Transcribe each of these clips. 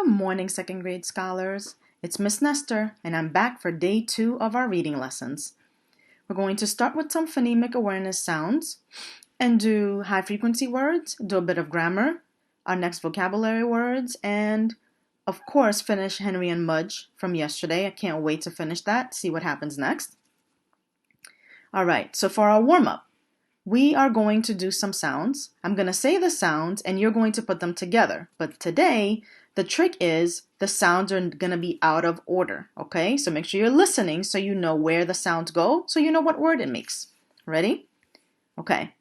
Good morning, second grade scholars. It's Miss Nestor, and I'm back for day 2 of our reading lessons. We're going to start with some phonemic awareness sounds and do high frequency words, do a bit of grammar, our next vocabulary words, and of course finish Henry and Mudge from yesterday. I can't wait to finish that, see what happens next. All right, so for our warm-up, we are going to do some sounds. I'm going to say the sounds and you're going to put them together. But today, the trick is the sounds are going to be out of order, okay? So make sure you're listening so you know where the sounds go, so you know what word it makes. Ready? Okay.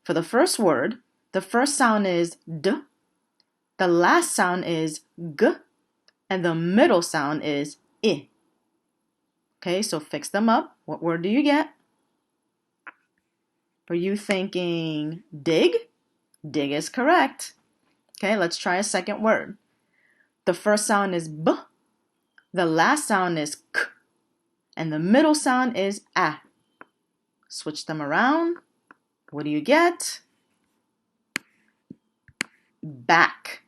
For the first word, the first sound is D, the last sound is G, and the middle sound is I. Okay, so fix them up. What word do you get? Are you thinking dig? Dig is correct. Okay, let's try a second word. The first sound is B, the last sound is K, and the middle sound is A. Switch them around. What do you get? Back.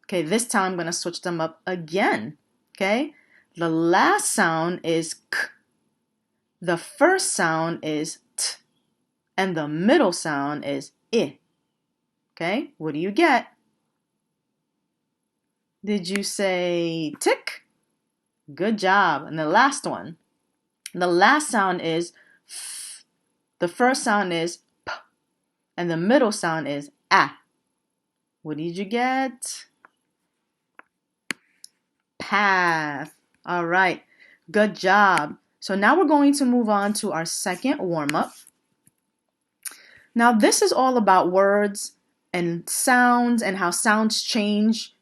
Okay, this time I'm going to switch them up again. Okay, the last sound is K, the first sound is T, and the middle sound is I. Okay, what do you get? Did you say tick? Good job. And the last one. The last sound is F. The first sound is P. And the middle sound is A. What did you get? Path. All right. Good job. So now we're going to move on to our second warm-up. Now this is all about words and sounds and how sounds change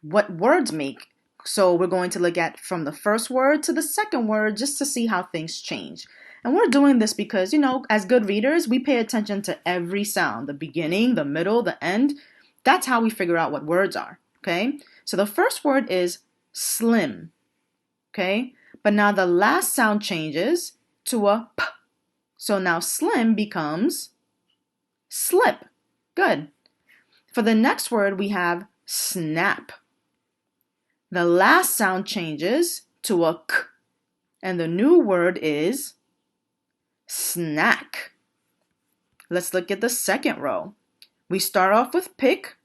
what words make. So we're going to look at from the first word to the second word just to see how things change. And we're doing this because, as good readers, we pay attention to every sound, the beginning, the middle, the end. That's how we figure out what words are, okay? So the first word is slim, okay? But now the last sound changes to a P. So now slim becomes slip. Good. For the next word, we have snap. The last sound changes to a K, and the new word is snack. Let's look at the second row. We start off with pick.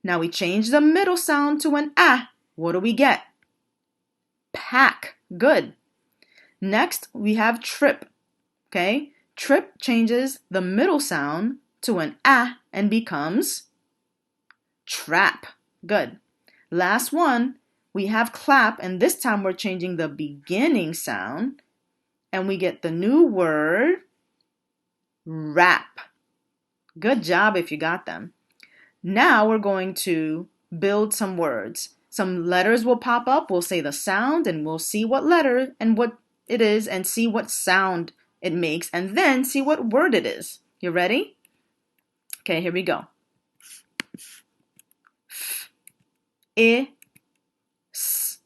Now we change the middle sound to an A. What do we get? Pack. Good. Next, we have trip. Okay? Trip changes the middle sound to an A and becomes trap. Good. Last one, we have clap, and this time we're changing the beginning sound, and we get the new word, rap. Good job if you got them. Now we're going to build some words. Some letters will pop up. We'll say the sound, and we'll see what letter and what it is, and see what sound it makes, and then see what word it is. You ready? Okay, here we go. F, I, S,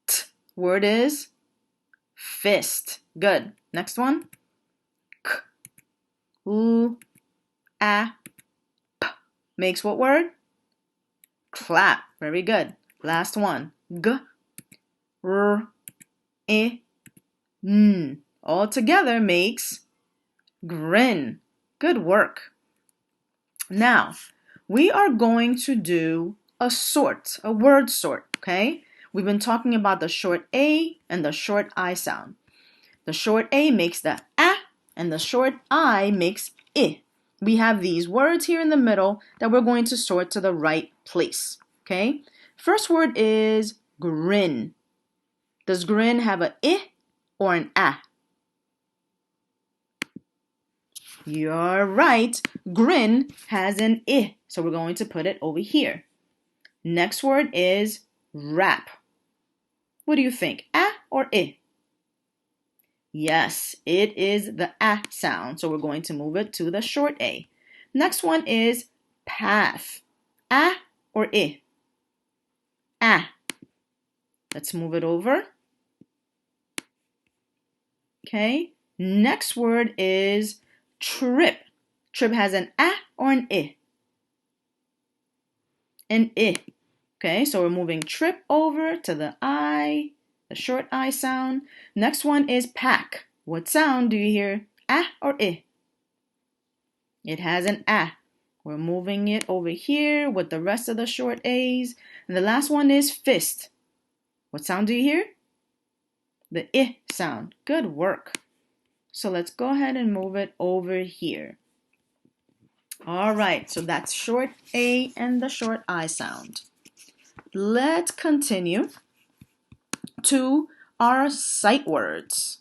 T. Word is fist. Good. Next one. K, L, A, P. Makes what word? Clap. Very good. Last one. G, R, I, N. All together makes grin. Good work. Now, we are going to do a word sort, okay? We've been talking about the short A and the short I sound. The short A makes the A, and the short I makes I. We have these words here in the middle that we're going to sort to the right place, okay? First word is grin. Does grin have an I or an A? You're right. Grin has an I, so we're going to put it over here. Next word is rap. What do you think, A or I? Yes, it is the A sound, so we're going to move it to the short A. Next one is path. A or I? A. Let's move it over. Okay. Next word is trip. Trip has an A or an I? An I. Okay, so we're moving trip over to the I, the short I sound. Next one is pack. What sound do you hear? Ah or I? It has an ah. We're moving it over here with the rest of the short A's. And the last one is fist. What sound do you hear? The I sound. Good work. So let's go ahead and move it over here. All right, so that's short A and the short I sound. Let's continue to our sight words,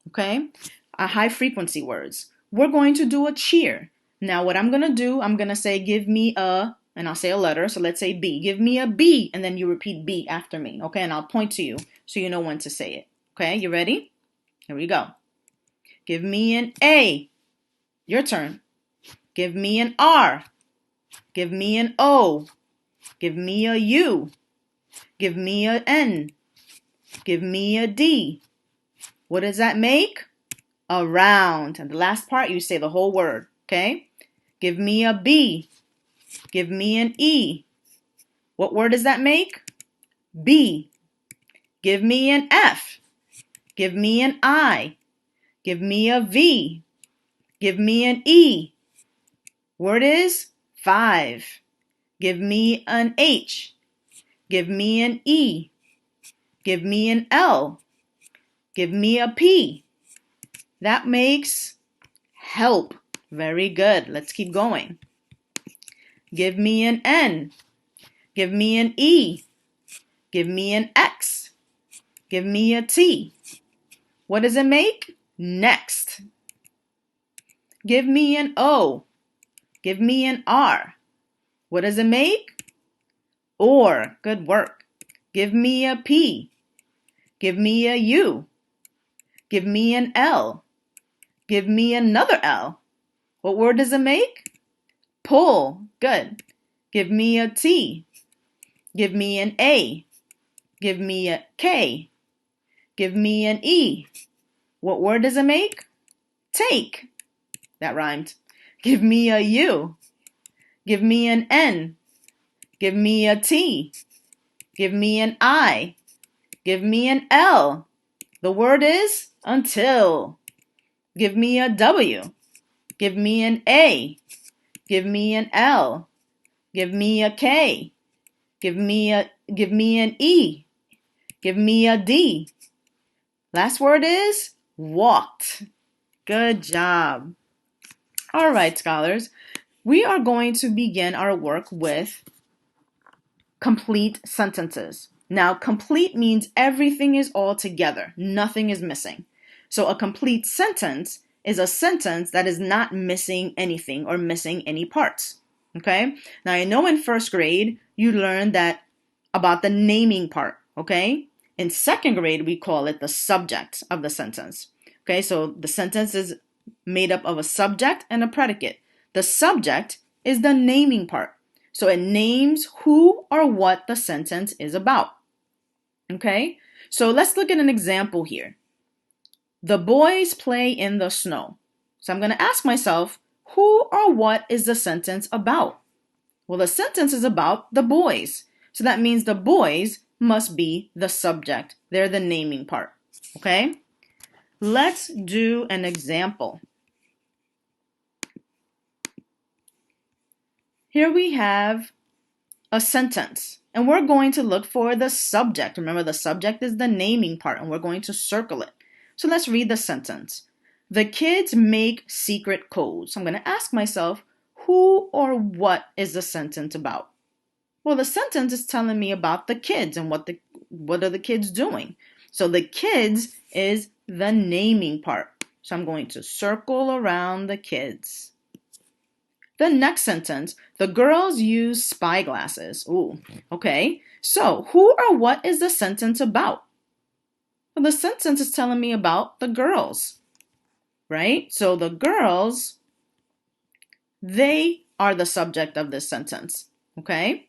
okay? Our high frequency words. We're going to do a cheer. Now what I'm going to do, I'm going to say give me a, and I'll say a letter, so let's say B. Give me a B, and then you repeat B after me, okay? And I'll point to you so you know when to say it, okay? You ready? Here we go. Give me an A. Your turn. Give me an R. Give me an O. Give me a U. Give me a N. Give me a D. What does that make? Around. And the last part, you say the whole word, okay? Give me a B. Give me an E. What word does that make? B. Give me an F. Give me an I. Give me a V. Give me an E. Word is 5. Give me an H. Give me an E. Give me an L. Give me a P. That makes help. Very good. Let's keep going. Give me an N. Give me an E. Give me an X. Give me a T. What does it make? Next. Give me an O. Give me an R. What does it make? Or. Good work. Give me a P. Give me a U. Give me an L. Give me another L. What word does it make? Pull. Good. Give me a T. Give me an A. Give me a K. Give me an E. What word does it make? Take. That rhymed. Give me a U. Give me an N. Give me a T. Give me an I. Give me an L. The word is until. Give me a W. Give me an A. Give me an L. Give me a K. Give me an E. Give me a D. Last word is walked. Good job. All right, scholars. We are going to begin our work with complete sentences. Now, complete means everything is all together. Nothing is missing. So a complete sentence is a sentence that is not missing anything or missing any parts. Okay? Now, I know in first grade, you learned that about the naming part. Okay? In second grade, we call it the subject of the sentence. Okay? So the sentence is made up of a subject and a predicate. The subject is the naming part. So it names who or what the sentence is about. Okay? So let's look at an example here. The boys play in the snow. So I'm going to ask myself, who or what is the sentence about? Well, the sentence is about the boys. So that means the boys must be the subject. They're the naming part. Okay? Let's do an example. Here we have a sentence, and we're going to look for the subject. Remember, the subject is the naming part, and we're going to circle it. So let's read the sentence. The kids make secret codes. So I'm going to ask myself, who or what is the sentence about? Well, the sentence is telling me about the kids and what are the kids doing. So the kids is the naming part. So I'm going to circle around the kids. The next sentence, the girls use spyglasses. Ooh, okay. So who or what is the sentence about? Well, the sentence is telling me about the girls, right? So the girls, they are the subject of this sentence, okay?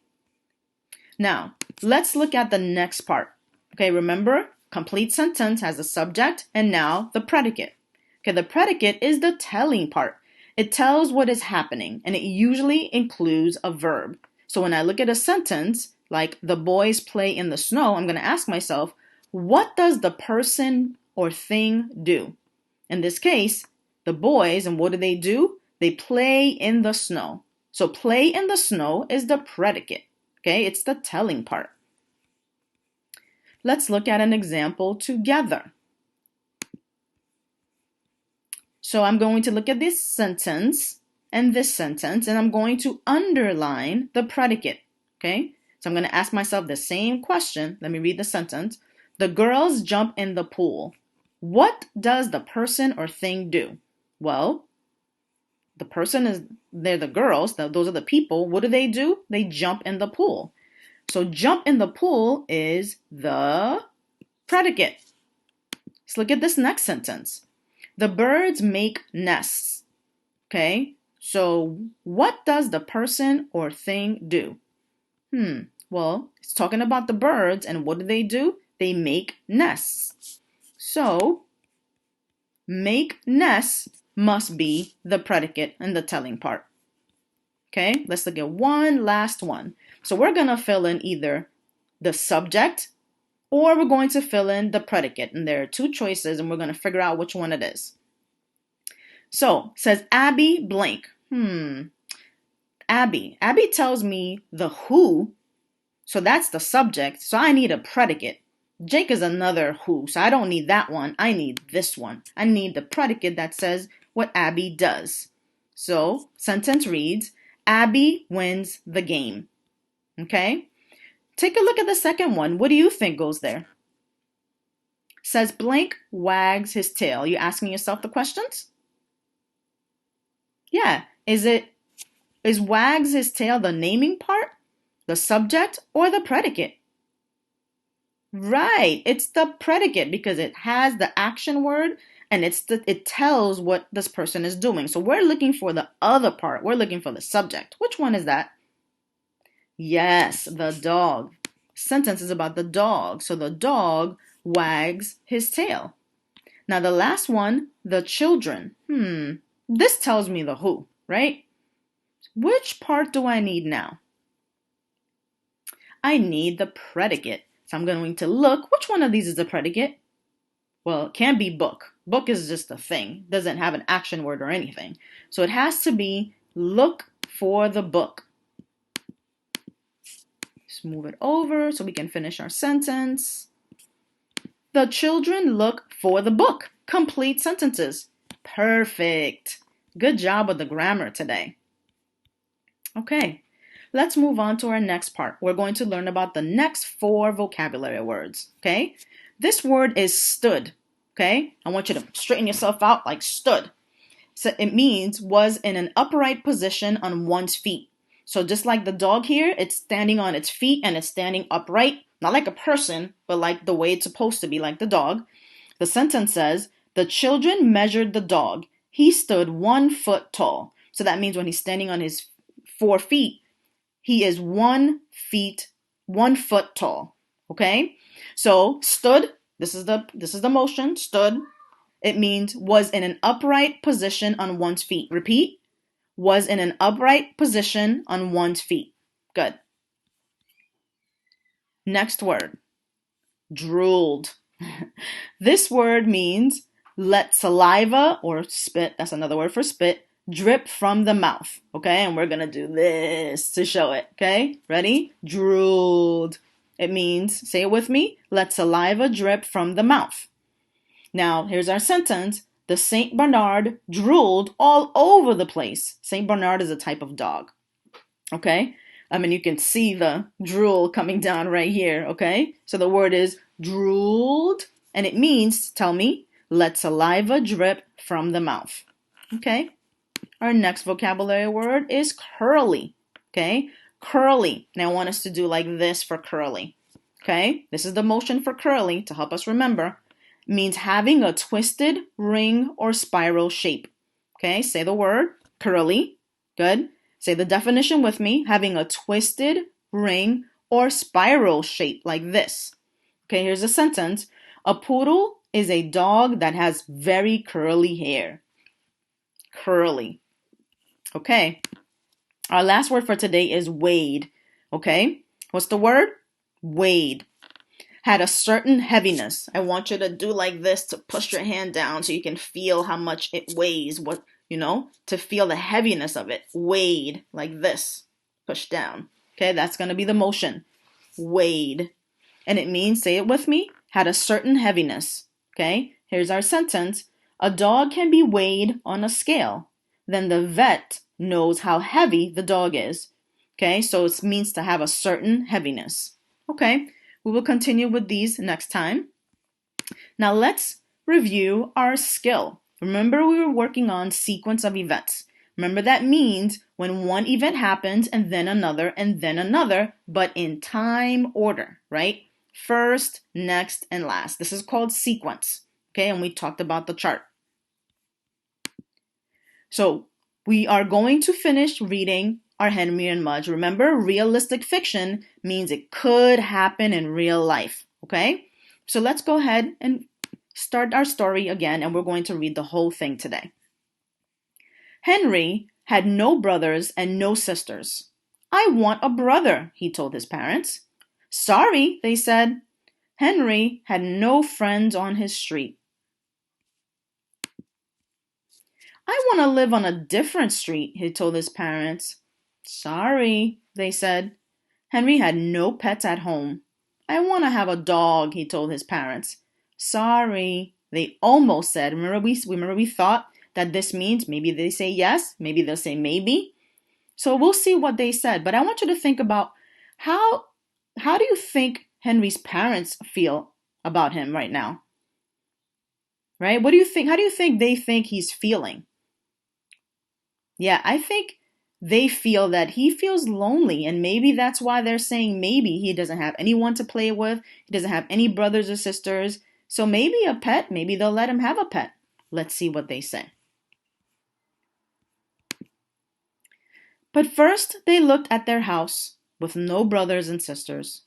Now, let's look at the next part. Okay, remember, complete sentence has a subject and now the predicate. Okay, the predicate is the telling part. It tells what is happening and it usually includes a verb. So when I look at a sentence, like the boys play in the snow, I'm going to ask myself, what does the person or thing do? In this case, the boys, and what do? They play in the snow. So play in the snow is the predicate. Okay, it's the telling part. Let's look at an example together. So I'm going to look at this sentence and this sentence, and I'm going to underline the predicate. Okay, so I'm going to ask myself the same question. Let me read the sentence. The girls jump in the pool. What does the person or thing do? Well, the person is, they're the girls, those are the people. What do? They jump in the pool. So jump in the pool is the predicate. Let's look at this next sentence. The birds make nests. Okay, so what does the person or thing do? Well, it's talking about the birds, and what do? They make nests. So make nests must be the predicate and the telling part. Okay, let's look at one last one. So we're going to fill in either the subject or we're going to fill in the predicate. And there are two choices, and we're going to figure out which one it is. So it says Abby blank. Abby. Abby tells me the who, so that's the subject. So I need a predicate. Jake is another who, so I don't need that one. I need this one. I need the predicate that says what Abby does. So sentence reads, Abby wins the game. Okay? Take a look at the second one. What do you think goes there? Says blank wags his tail. You asking yourself the questions? Yeah. Is wags his tail the naming part, the subject, or the predicate? Right. It's the predicate because it has the action word and it tells what this person is doing. So we're looking for the other part. We're looking for the subject. Which one is that? Yes, the dog. Sentence is about the dog. So the dog wags his tail. Now the last one, the children. This tells me the who, right? Which part do I need now? I need the predicate. So I'm going to look, which one of these is the predicate? Well, it can't be book. Book is just a thing. Doesn't have an action word or anything. So it has to be look for the book. Just move it over so we can finish our sentence. The children look for the book. Complete sentences. Perfect. Good job with the grammar today. Okay, let's move on to our next part. We're going to learn about the next 4 vocabulary words, okay? This word is stood, okay? I want you to straighten yourself out like stood. So it means was in an upright position on one's feet. So just like the dog here, it's standing on its feet and it's standing upright, not like a person, but like the way it's supposed to be, like the dog. The sentence says, the children measured the dog. He stood 1 foot tall. So that means when he's standing on his 4 feet, he is 1 foot tall. Okay? So stood, this is the motion, stood. It means was in an upright position on one's feet. Repeat. Was in an upright position on one's feet. Good. Next word. Drooled. This word means let saliva or spit, that's another word for spit, drip from the mouth. Okay, and we're gonna do this to show it. Okay, ready? Drooled. It means, say it with me, let saliva drip from the mouth. Now, here's our sentence. The Saint Bernard drooled all over the place. Saint Bernard is a type of dog. Okay? I mean, you can see the drool coming down right here. Okay? So the word is drooled, and it means, tell me, let saliva drip from the mouth. Okay? Our next vocabulary word is curly. Okay? Curly. Now I want us to do like this for curly. Okay? This is the motion for curly to help us remember. It means having a twisted, ring, or spiral shape. Okay? Say the word curly. Good. Say the definition with me. Having a twisted, ring, or spiral shape like this. Okay, here's a sentence. A poodle is a dog that has very curly hair. Curly. Okay. Our last word for today is wade. Okay. What's the word? Weighed. Had a certain heaviness. I want you to do like this to push your hand down so you can feel how much it weighs, to feel the heaviness of it. Weighed, like this. Push down. Okay, that's going to be the motion. Weighed. And it means, say it with me, had a certain heaviness. Okay, here's our sentence. A dog can be weighed on a scale. Then the vet knows how heavy the dog is. Okay, so it means to have a certain heaviness. Okay, we will continue with these next time. Now let's review our skill. Remember, we were working on sequence of events. Remember, that means when one event happens and then another, but in time order, right? First, next, and last. This is called sequence. Okay, and we talked about the chart. So we are going to finish reading our Henry and Mudge. Remember, realistic fiction means it could happen in real life. Okay, so let's go ahead and start our story again, and we're going to read the whole thing today. Henry had no brothers and no sisters. I want a brother, he told his parents. Sorry, they said. Henry had no friends on his street. I want to live on a different street, he told his parents. Sorry, they said. Henry had no pets at home. I want to have a dog, he told his parents. Sorry, they almost said. Remember we thought that this means maybe they say yes, maybe they'll say maybe. So we'll see what they said. But I want you to think about how do you think Henry's parents feel about him right now? Right? What do you think? How do you think they think he's feeling? Yeah, I think they feel that he feels lonely, and maybe that's why they're saying maybe he doesn't have anyone to play with, he doesn't have any brothers or sisters, so maybe a pet, maybe they'll let him have a pet. Let's see what they say. But first they looked at their house with no brothers and sisters.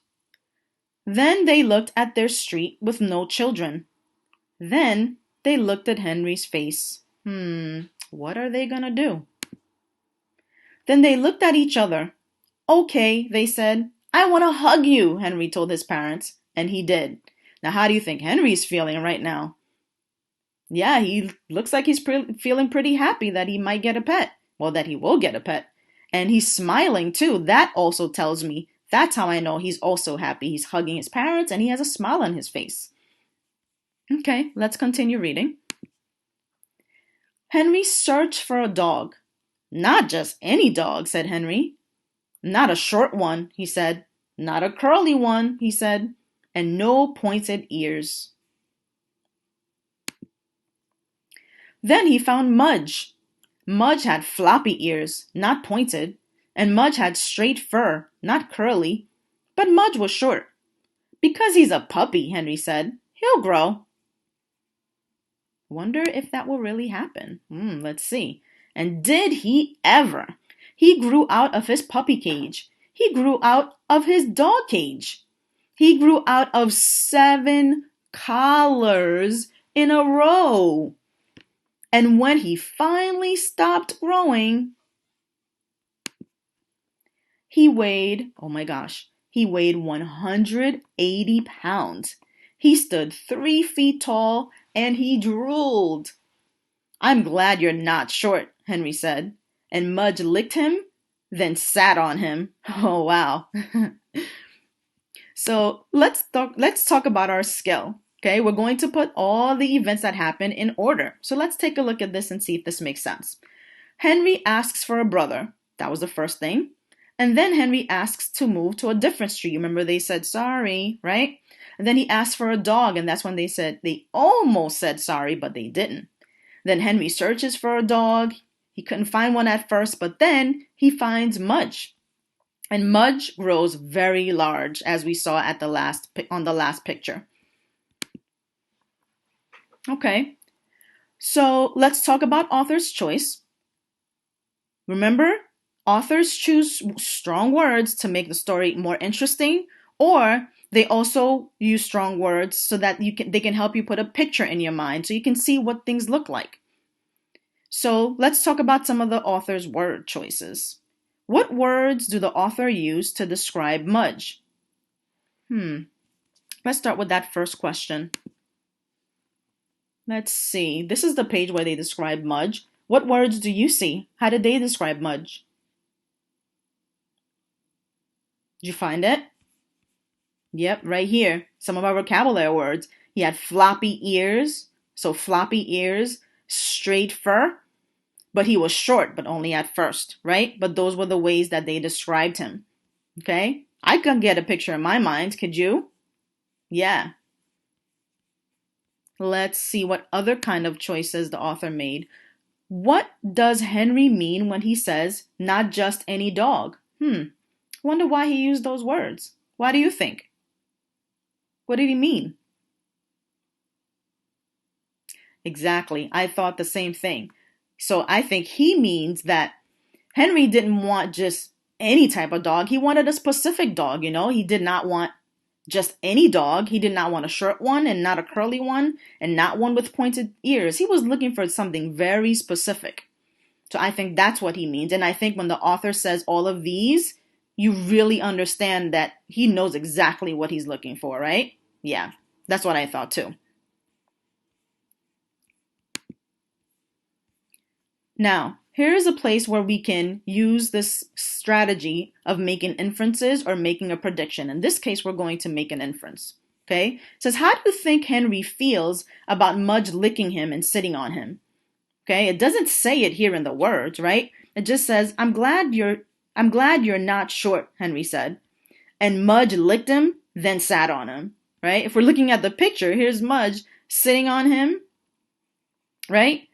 Then they looked at their street with no children. Then they looked at Henry's face. What are they gonna do? Then they looked at each other. Okay, they said. I want to hug you, Henry told his parents, and he did. Now, how do you think Henry's feeling right now? Yeah, he looks like he's feeling pretty happy that he might get a pet. Well, that he will get a pet. And he's smiling too. That also tells me, that's how I know he's also happy. He's hugging his parents and he has a smile on his face. Okay, let's continue reading. Henry searched for a dog. Not just any dog, said Henry. Not a short one, he said. Not a curly one, he said. And no pointed ears. Then he found Mudge. Mudge had floppy ears, not pointed, and Mudge had straight fur, not curly. But Mudge was short. Because he's a puppy, Henry said. He'll grow. Wonder if that will really happen. Let's see. And did he ever? He grew out of his puppy cage. He grew out of his dog cage. He grew out of 7 collars in a row. And when he finally stopped growing, he weighed 180 pounds. He stood 3 feet tall and he drooled. I'm glad you're not short, Henry said. And Mudge licked him, then sat on him. Oh, wow. So let's talk about our skill. Okay, we're going to put all the events that happen in order. So let's take a look at this and see if this makes sense. Henry asks for a brother. That was the first thing. And then Henry asks to move to a different street. Remember they said sorry, right? And then he asked for a dog, and that's when they almost said sorry, but they didn't. Then Henry searches for a dog. He couldn't find one at first, but then he finds Mudge. And Mudge grows very large, as we saw on the last picture. Okay, so let's talk about author's choice. Remember, authors choose strong words to make the story more interesting, or they also use strong words so that they can help you put a picture in your mind so you can see what things look like. So let's talk about some of the author's word choices. What words do the author use to describe Mudge? Let's start with that first question. Let's see. This is the page where they describe Mudge. What words do you see? How did they describe Mudge? Did you find it? Yep, right here. Some of our vocabulary words. He had floppy ears. So floppy ears, straight fur. But he was short, but only at first, right? But those were the ways that they described him. Okay? I can get a picture in my mind. Could you? Yeah. Let's see what other kind of choices the author made. What does Henry mean when he says, not just any dog? Wonder why he used those words. Why do you think? What did he mean? Exactly. I thought the same thing. So I think he means that Henry didn't want just any type of dog. He wanted a specific dog, you know? He did not want just any dog. He did not want a short one and not a curly one and not one with pointed ears. He was looking for something very specific. So I think that's what he means. And I think when the author says all of these, you really understand that he knows exactly what he's looking for, right? Yeah, that's what I thought too. Now, here's a place where we can use this strategy of making inferences or making a prediction. In this case, we're going to make an inference. Okay? It says, how do you think Henry feels about Mudge licking him and sitting on him? Okay? It doesn't say it here in the words, right? It just says, I'm glad you're not short, Henry said. And Mudge licked him, then sat on him, right? If we're looking at the picture, here's Mudge sitting on him, right?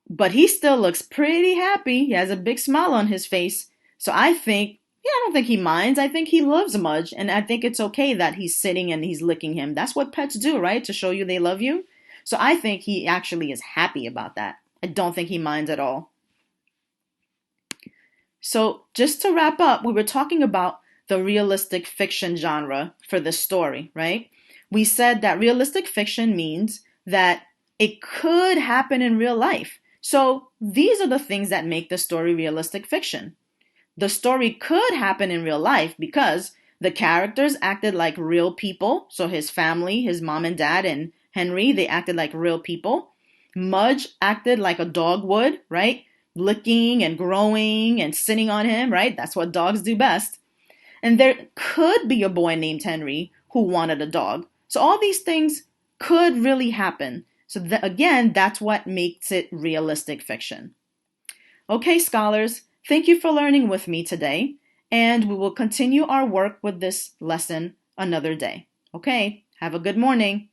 But he still looks pretty happy. He has a big smile on his face. So I think, I don't think he minds. I think he loves Mudge. And I think it's okay that he's sitting and he's licking him. That's what pets do, right? To show you they love you. So I think he actually is happy about that. I don't think he minds at all. So just to wrap up, we were talking about the realistic fiction genre for this story, right? We said that realistic fiction means that it could happen in real life. So these are the things that make the story realistic fiction. The story could happen in real life because the characters acted like real people. So his family, his mom and dad, and Henry, they acted like real people. Mudge acted like a dog would, right? Licking and growing and sitting on him, right? That's what dogs do best. And there could be a boy named Henry who wanted a dog. So all these things could really happen. So again, that's what makes it realistic fiction. Okay, scholars, thank you for learning with me today, and we will continue our work with this lesson another day. Okay, have a good morning.